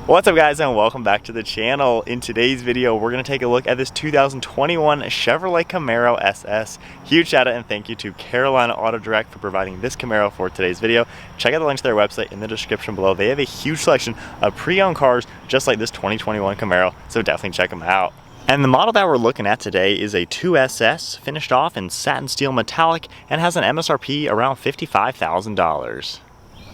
What's up guys, and welcome back to the channel. In today's video we're going to take a look at this 2021 Chevrolet Camaro SS. Huge shout out and thank you to Carolina Auto Direct for providing this Camaro for today's video. Check out the link to their website in the description below. They have a huge selection of pre-owned cars just like this 2021 Camaro, so definitely check them out. And the model that we're looking at today is a 2SS, finished off in Satin Steel Metallic, and has an MSRP around $55,000.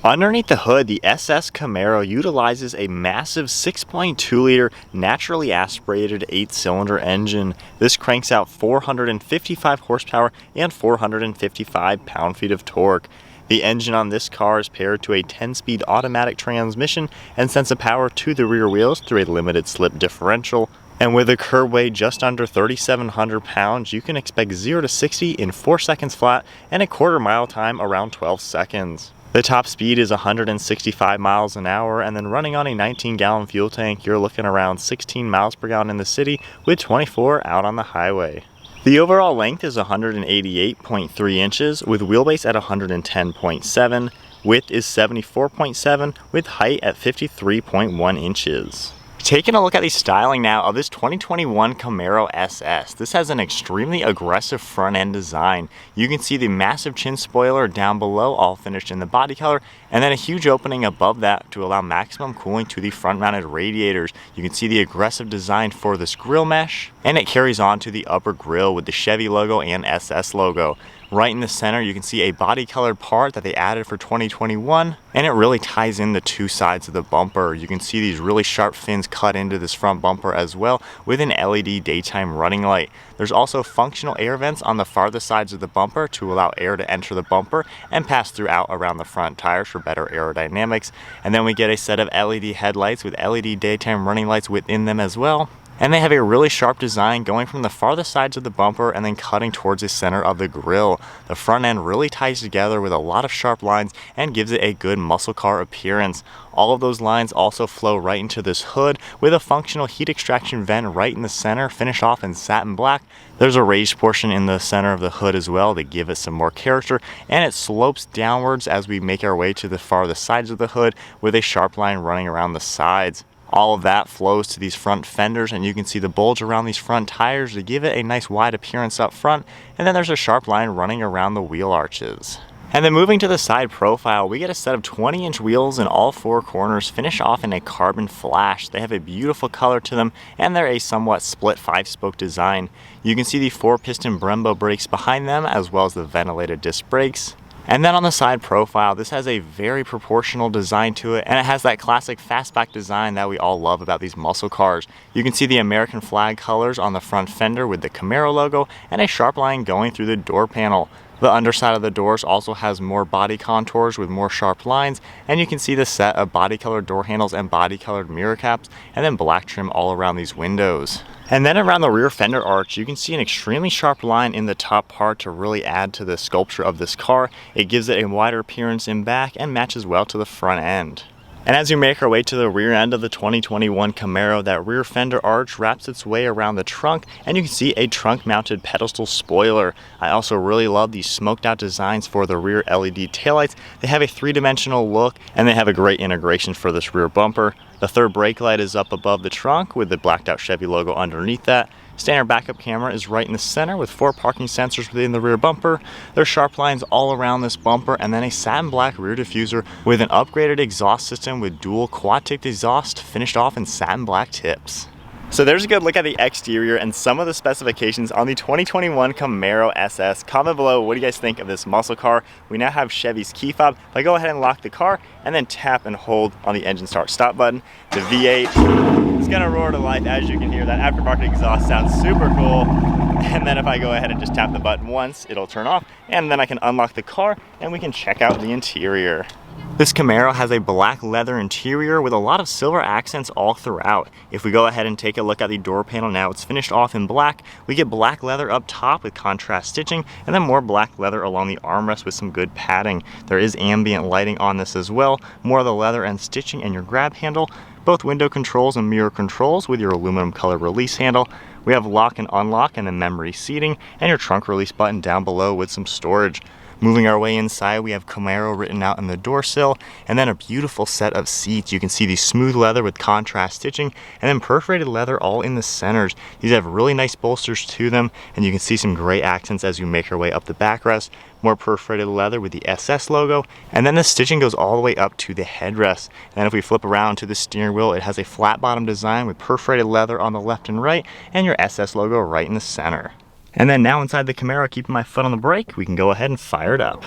Underneath the hood, the SS Camaro utilizes a massive 6.2 liter naturally aspirated 8-cylinder engine. This cranks out 455 horsepower and 455 pound-feet of torque. The engine on this car is paired to a 10-speed automatic transmission and sends the power to the rear wheels through a limited slip differential. And with a curb weight just under 3,700 pounds, you can expect 0 to 60 in 4 seconds flat and a quarter mile time around 12 seconds. The top speed is 165 miles an hour, and then running on a 19-gallon fuel tank, you're looking around 16 miles per gallon in the city with 24 out on the highway. The overall length is 188.3 inches with wheelbase at 110.7, width is 74.7 with height at 53.1 inches. Taking a look at the styling now of this 2021 Camaro SS. This has an extremely aggressive front end design. You can see the massive chin spoiler down below, all finished in the body color, and then a huge opening above that to allow maximum cooling to the front mounted radiators. You can see the aggressive design for this grille mesh, and it carries on to the upper grille with the Chevy logo and SS logo. Right in the center, you can see a body colored part that they added for 2021, and it really ties in the two sides of the bumper. You can see these really sharp fins cut into this front bumper as well with an LED daytime running light. There's also functional air vents on the farthest sides of the bumper to allow air to enter the bumper and pass throughout around the front tires for better aerodynamics. And then we get a set of LED headlights with LED daytime running lights within them as well. And they have a really sharp design going from the farthest sides of the bumper and then cutting towards the center of the grille. The front end really ties together with a lot of sharp lines and gives it a good muscle car appearance. All of those lines also flow right into this hood with a functional heat extraction vent right in the center, finished off in satin black. There's a raised portion in the center of the hood as well to give it some more character, and it slopes downwards as we make our way to the farthest sides of the hood with a sharp line running around the sides. All of that flows to these front fenders, and you can see the bulge around these front tires to give it a nice wide appearance up front, and then there's a sharp line running around the wheel arches. And then moving to the side profile, we get a set of 20-inch wheels in all four corners, finished off in a carbon flash. They have a beautiful color to them, and they're a somewhat split 5-spoke design. You can see the 4-piston Brembo brakes behind them, as well as the ventilated disc brakes. And then on the side profile, this has a very proportional design to it, and it has that classic fastback design that we all love about these muscle cars. You can see the American flag colors on the front fender with the Camaro logo and a sharp line going through the door panel. The underside of the doors also has more body contours with more sharp lines, and you can see the set of body colored door handles and body colored mirror caps, and then black trim all around these windows. And then around the rear fender arch, you can see an extremely sharp line in the top part to really add to the sculpture of this car. It gives it a wider appearance in back and matches well to the front end. And as we make our way to the rear end of the 2021 Camaro, that rear fender arch wraps its way around the trunk, and you can see a trunk-mounted pedestal spoiler. I also really love these smoked-out designs for the rear LED taillights. They have a three-dimensional look, and they have a great integration for this rear bumper. The third brake light is up above the trunk with the blacked-out Chevy logo underneath that. Standard backup camera is right in the center with 4 parking sensors within the rear bumper. There's sharp lines all around this bumper, and then a satin black rear diffuser with an upgraded exhaust system with dual quad-tipped exhaust finished off in satin black tips. So there's a good look at the exterior and some of the specifications on the 2021 Camaro SS. Comment below, what do you guys think of this muscle car? We now have Chevy's key fob. If I go ahead and lock the car and then tap and hold on the engine start stop button, the V8 is gonna roar to life. As you can hear, that aftermarket exhaust sounds super cool. And then if I go ahead and just tap the button once, it'll turn off, and then I can unlock the car and we can check out the interior. This Camaro has a black leather interior with a lot of silver accents all throughout. If we go ahead and take a look at the door panel now, it's finished off in black. We get black leather up top with contrast stitching, and then more black leather along the armrest with some good padding. There is ambient lighting on this as well, more of the leather and stitching in your grab handle, both window controls and mirror controls with your aluminum color release handle. We have lock and unlock and then memory seating, and your trunk release button down below with some storage. Moving our way inside, we have Camaro written out in the door sill, and then a beautiful set of seats. You can see the smooth leather with contrast stitching, and then perforated leather all in the centers. These have really nice bolsters to them, and you can see some gray accents as you make our way up the backrest. More perforated leather with the SS logo, and then the stitching goes all the way up to the headrest. And then if we flip around to the steering wheel, it has a flat bottom design with perforated leather on the left and right, and your SS logo right in the center. And then now inside the Camaro, keeping my foot on the brake, we can go ahead and fire it up.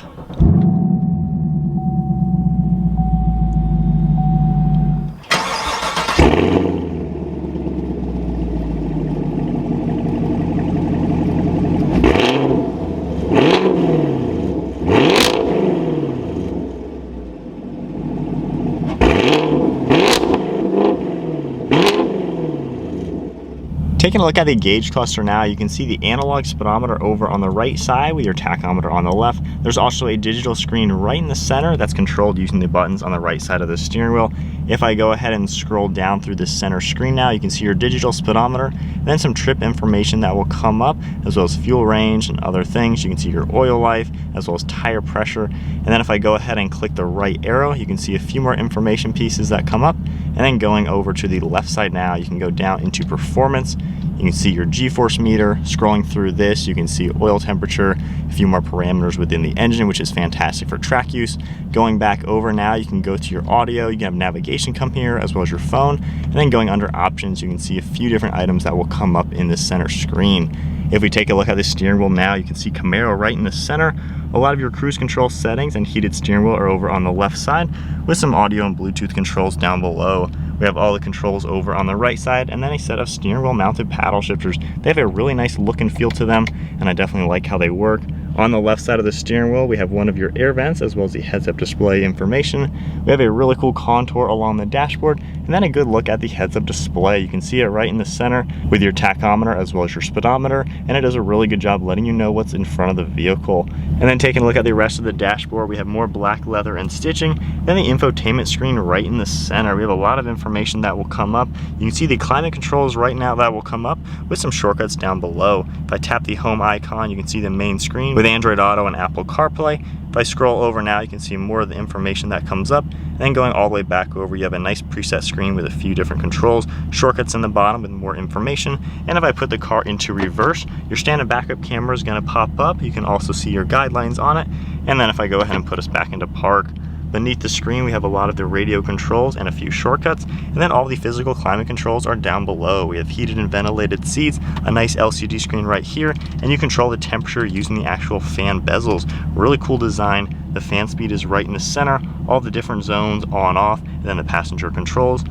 Taking a look at the gauge cluster now, you can see the analog speedometer over on the right side with your tachometer on the left. There's also a digital screen right in the center that's controlled using the buttons on the right side of the steering wheel. If I go ahead and scroll down through the center screen now, you can see your digital speedometer, then some trip information that will come up, as well as fuel range and other things. You can see your oil life, as well as tire pressure. And then if I go ahead and click the right arrow, you can see a few more information pieces that come up. And then going over to the left side now, you can go down into performance. You can see your G-force meter. Scrolling through this, you can see oil temperature, a few more parameters within the engine, which is fantastic for track use. Going back over now, you can go to your audio, you can have navigation come here, as well as your phone. And then going under options, you can see a few different items that will come up in the center screen. If we take a look at the steering wheel now, you can see Camaro right in the center. A lot of your cruise control settings and heated steering wheel are over on the left side, with some audio and Bluetooth controls down below. We have all the controls over on the right side, and then a set of steering wheel mounted paddle shifters. They have a really nice look and feel to them, and I definitely like how they work. On the left side of the steering wheel, we have one of your air vents, as well as the heads-up display information. We have a really cool contour along the dashboard, and then a good look at the heads-up display. You can see it right in the center with your tachometer as well as your speedometer, and it does a really good job letting you know what's in front of the vehicle. And then taking a look at the rest of the dashboard, we have more black leather and stitching, then the infotainment screen right in the center. We have a lot of information that will come up. You can see the climate controls right now that will come up with some shortcuts down below. If I tap the home icon, you can see the main screen with Android Auto and Apple CarPlay. If I scroll over now, you can see more of the information that comes up. And then going all the way back over, you have a nice preset screen with a few different controls, shortcuts in the bottom with more information. And if I put the car into reverse, your standard backup camera is going to pop up. You can also see your guidelines on it. And then if I go ahead and put us back into park, beneath the screen, we have a lot of the radio controls and a few shortcuts, and then all the physical climate controls are down below. We have heated and ventilated seats, a nice LCD screen right here, and you control the temperature using the actual fan bezels. Really cool design. The fan speed is right in the center, all the different zones on, off, and then the passenger controls.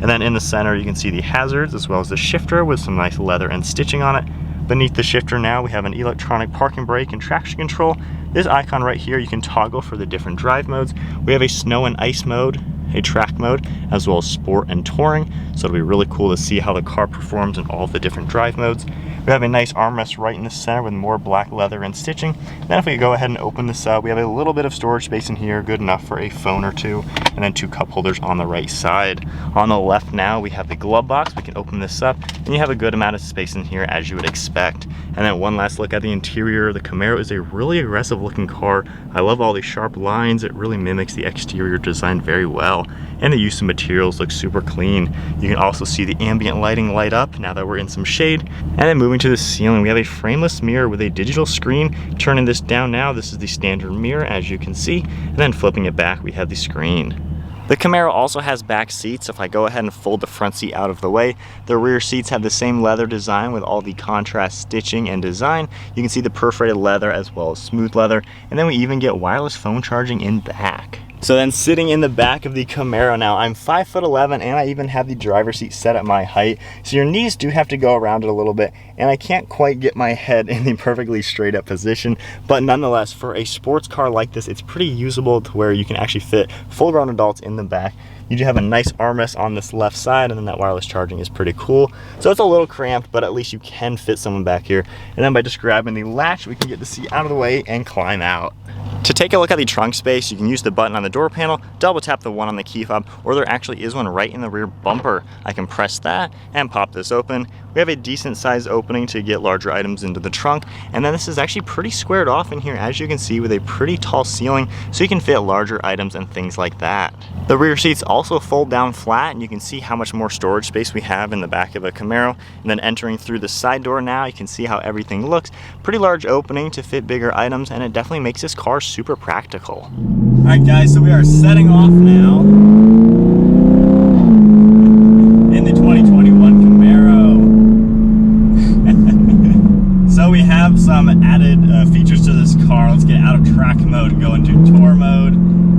And then in the center, you can see the hazards as well as the shifter with some nice leather and stitching on it. Beneath the shifter now, we have an electronic parking brake and traction control. This icon right here, you can toggle for the different drive modes. We have a snow and ice mode, a track mode, as well as sport and touring. So it'll be really cool to see how the car performs in all the different drive modes. We have a nice armrest right in the center with more black leather and stitching. Then if we go ahead and open this up, we have a little bit of storage space in here, good enough for a phone or two, and then two cup holders on the right side. On the left now, we have the glove box. We can open this up, and you have a good amount of space in here as you would expect. And then one last look at the interior. The Camaro is a really aggressive looking car. I love all these sharp lines. It really mimics the exterior design very well. And the use of materials looks super clean. You can also see the ambient lighting light up now that we're in some shade. And then moving to the ceiling, we have a frameless mirror with a digital screen. Turning this down now, this is the standard mirror as you can see. And then flipping it back, we have the screen. The Camaro also has back seats. If I go ahead and fold the front seat out of the way, the rear seats have the same leather design with all the contrast stitching and design. You can see the perforated leather as well as smooth leather. And then we even get wireless phone charging in back. So then sitting in the back of the Camaro now, I'm 5'11" and I even have the driver's seat set at my height. So your knees do have to go around it a little bit, and I can't quite get my head in the perfectly straight up position. But nonetheless, for a sports car like this, it's pretty usable to where you can actually fit full grown adults in the back. You do have a nice armrest on this left side, and then that wireless charging is pretty cool. So it's a little cramped, but at least you can fit someone back here. And then by just grabbing the latch, we can get the seat out of the way and climb out. To take a look at the trunk space, you can use the button on the door panel, double tap the one on the key fob, or there actually is one right in the rear bumper. I can press that and pop this open. We have a decent sized opening to get larger items into the trunk, and then this is actually pretty squared off in here, as you can see, with a pretty tall ceiling, so you can fit larger items and things like that. The rear seats also fold down flat, and you can see how much more storage space we have in the back of a Camaro. And then entering through the side door now, you can see how everything looks. Pretty large opening to fit bigger items, and it definitely makes this car super practical. All right guys, so we are setting off now in the 2021 Camaro. So we have some added features to this car. Let's get out of track mode and go into tour mode.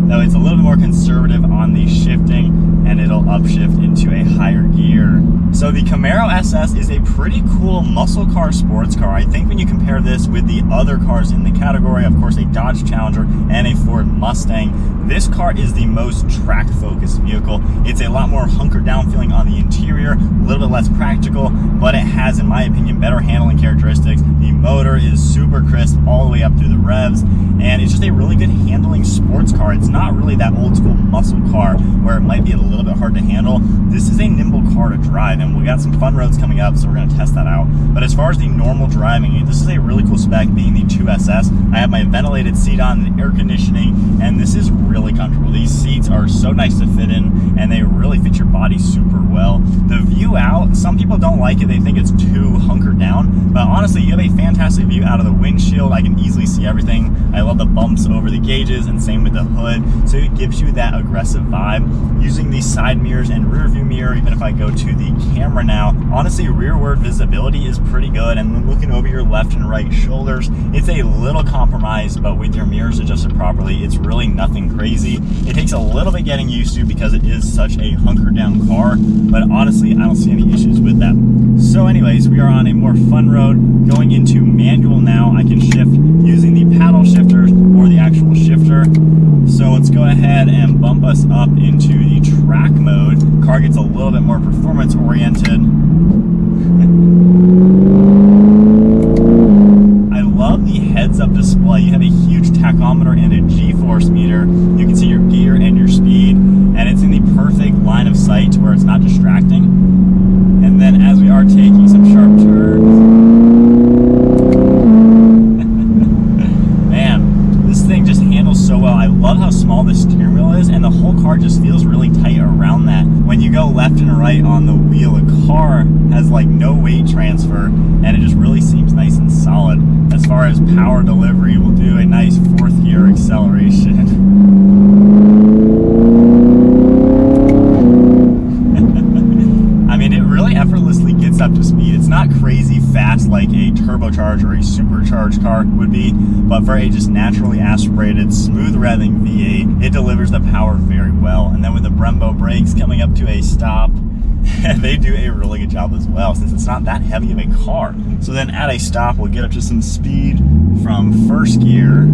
Though it's a little bit more conservative on the shifting, and it'll upshift into a higher gear. So the Camaro SS is a pretty cool muscle car sports car. I think when you compare this with the other cars in the category, of course a Dodge Challenger and a Ford Mustang, this car is the most track-focused vehicle. It's a lot more hunkered down feeling on the interior, a little bit less practical, but it has, in my opinion, better handling characteristics. The motor is super crisp all the way up through the revs, and it's just a really good handling sports car. It's not really that old school muscle car where it might be a little bit hard to handle. This is a nimble car to drive, and we got some fun roads coming up, so we're going to test that out. But as far as the normal driving, this is a really cool spec being the 2SS. I have my ventilated seat on, the air conditioning, and this is really comfortable. These seats are so nice to fit in, and they really fit your body super well. The view out, some people don't like it. They think it's too hunkered down, but honestly, you have a fantastic view out of the windshield. I can easily see everything. I love the bumps over the gauges, and same with the hood, so it gives you that aggressive vibe. Using the side mirrors and rear view mirror, even if I go to the camera now, honestly, rearward visibility is pretty good, and when looking over your left and right shoulders, it's a little compromised, but with your mirrors adjusted properly, it's really nothing crazy. It takes a little bit getting used to because it is such a hunkered down car, but honestly, I don't see any issues with that. So anyways, we are on a more fun road, going into manual now. I can shift using the paddle shifters or the actual shifter. So let's go ahead and bump us up into the track mode. Car gets a little bit more performance oriented. I love the heads-up display. You have a huge tachometer and a G-force meter. You can see your gear and your speed, and it's in the perfect line of sight to where it's not distracting. And then as we are taking some sharp turns, so well. I love how small the steering wheel is, and the whole car just feels really tight around that. When you go left and right on the wheel, the car has like no weight transfer, and it just really seems nice and solid. As far as power delivery, we'll do a nice 4th gear acceleration. I mean, it really effortlessly gets up to speed. It's not crazy fast like a turbocharged or a supercharged car would be, but for a just naturally aspirated, smooth revving V8, it delivers the power very well. And then with the Brembo brakes coming up to a stop, they do a really good job as well, since it's not that heavy of a car. So then at a stop, we'll get up to some speed from 1st gear.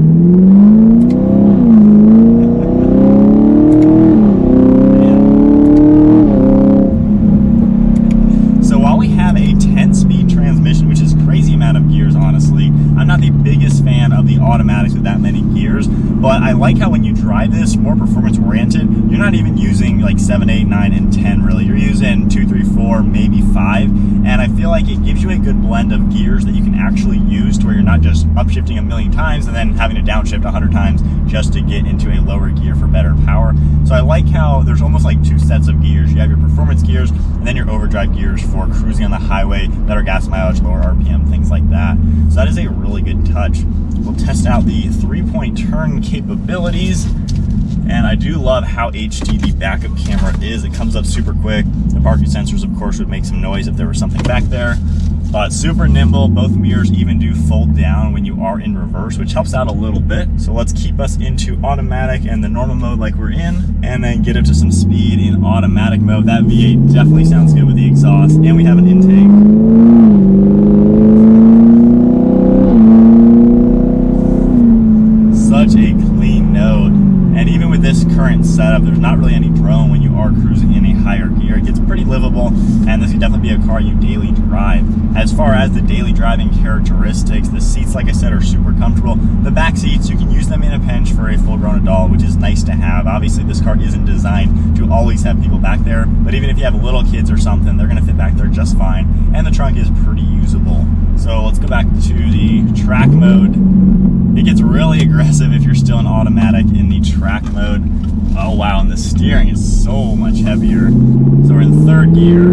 So while we have a 10-speed transmission, which is a crazy amount of gears, honestly, I'm not the biggest fan of the automatics with that many gears, but I like how when you drive this more performance oriented, you're not even using like 7, 8, 9, and 10 really. You're using 2, 3, 4, maybe 5, and I feel like it gives you a good blend of gears that you can actually use to where you're not just upshifting a million times and then having to downshift 100 times just to get into a lower gear for better power. So I like how there's almost like 2 sets of gears. You have your performance gears and then your overdrive gears for cruising on the highway, better gas mileage, lower RPM, things like that. So that is a really good touch. We'll test out the 3-point turn capabilities, and I do love how HD the backup camera is. It comes up super quick. The parking sensors, of course, would make some noise if there was something back there, but super nimble. Both mirrors even do fold down when you are in reverse, which helps out a little bit. So let's keep us into automatic and the normal mode like we're in, and then get up to some speed in automatic mode. That V8 definitely sounds good with the exhaust, and we have an intake. Such a clean note, and even with this current current setup, there's not really any drone when you are cruising in a higher gear. It gets pretty livable, and this could definitely be a car you daily drive. As far as the daily driving characteristics, the seats, like I said, are super comfortable. The back seats, you can use them in a pinch for a full-grown adult, which is nice to have. Obviously, this car isn't designed to always have people back there, but even if you have little kids or something, they're gonna fit back there just fine, and the trunk is pretty usable. So let's go back to the track mode. It gets really aggressive if you're still in automatic in the track mode. Oh wow, and the steering is so much heavier. So we're in third gear.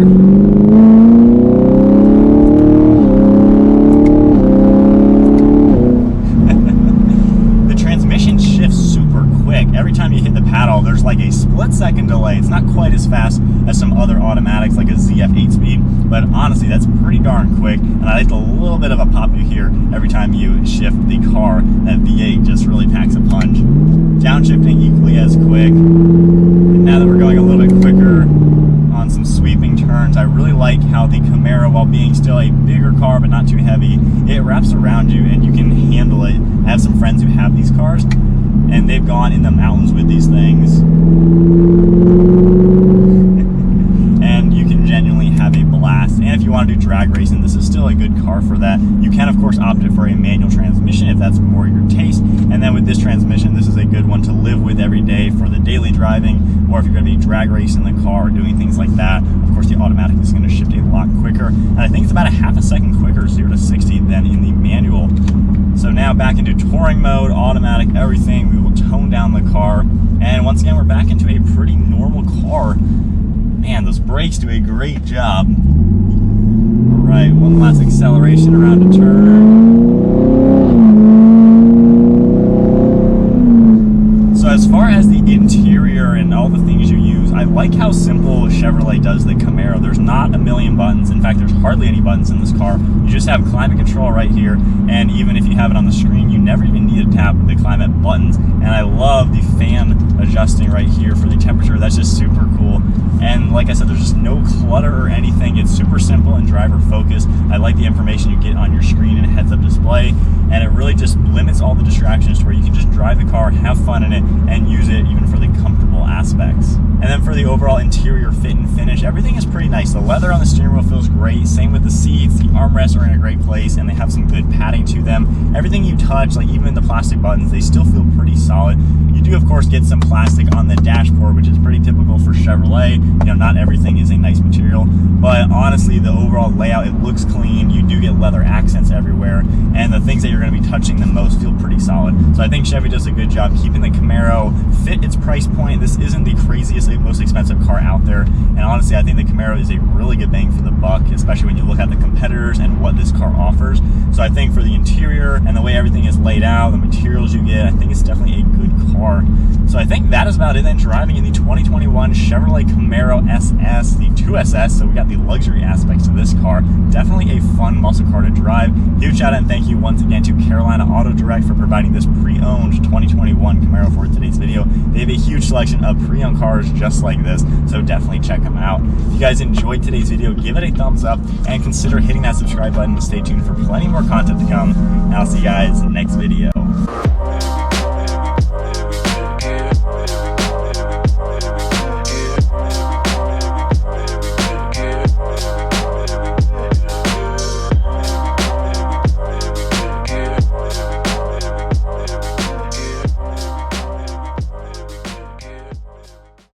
The transmission shifts super quick. Every time you hit the paddle, there's like a split-second delay. It's not quite as fast as some other automatics like a ZF 8-speed, but honestly, that's pretty darn quick, and I like the little bit of a pop you hear every time you shift the car. That V8 just really packs a punch. Downshifting equally as quick. And now that we're going a little bit quicker on some sweeping turns, I really like how the Camaro, while being still a bigger car but not too heavy, it wraps around you and you can handle it. I have some friends who have these cars, and they've gone in the mountains with these things. And you can genuinely have a blast. And if you want to do drag racing, this is still a good car for that. You can, of course, opt for a manual transmission if that's more your taste. And then with this transmission, this is a good one to live with every day for the daily driving, or if you're going to be drag racing the car or doing things like that. Of course, the automatic is going to shift a lot quicker. And I think it's about a half a second quicker, 0 to 60, than in the manual. So now back into touring mode, automatic, everything. We will tone down the car. And once again, we're back into a pretty normal car. Man, those brakes do a great job. All right, one last acceleration around a turn. So as far as the interior and all the things you use, I like how simple Chevrolet does the Camaro. There's not a million buttons. In fact, there's hardly any buttons in this car. You just have climate control right here, and even if you have it on the screen, you never even need to tap the climate buttons. And I love the fan adjusting right here for the temperature. That's just super cool. And like I said, there's just no clutter or anything. It's super simple and driver focused. I like the information you get on your screen and heads-up display, and it really just limits all the distractions to where you can just drive the car, have fun in it, and use it even for the comfortable aspects. And then for the overall interior fit and finish, everything is pretty nice. The leather on the steering wheel feels great. Same with the seats. The armrests are in a great place, and they have some good padding to them. Everything you touch, like even the plastic buttons, they still feel pretty solid. You do, of course, get some plastic on the dashboard, which is pretty typical for Chevrolet. You know, not everything is a nice material, but honestly, the overall layout, it looks clean. You do get leather accents everywhere, and the things that you're going to be touching the most feel pretty solid. So I think Chevy does a good job keeping the Camaro fit its price point. This isn't the craziest, most expensive car out there, and honestly, I think the Camaro is a really good bang for the buck, especially when you look at the competitors and what this car offers. So I think for the interior and the way everything is laid out, the materials you get, I think it's definitely a good car. So I think that is about it then, driving in the 2021 Chevrolet Camaro SS, the 2SS. So we got the luxury aspects to this car. Definitely a fun muscle car to drive. Huge shout out and thank you once again to Carolina Auto Direct for providing this pre-owned 2021 Camaro for today's video. They have a huge selection of pre-owned cars just like this, so definitely check them out. If you guys enjoyed today's video, give it a thumbs up and consider hitting that subscribe button to stay tuned for plenty more content to come. And I'll see you guys in the next video.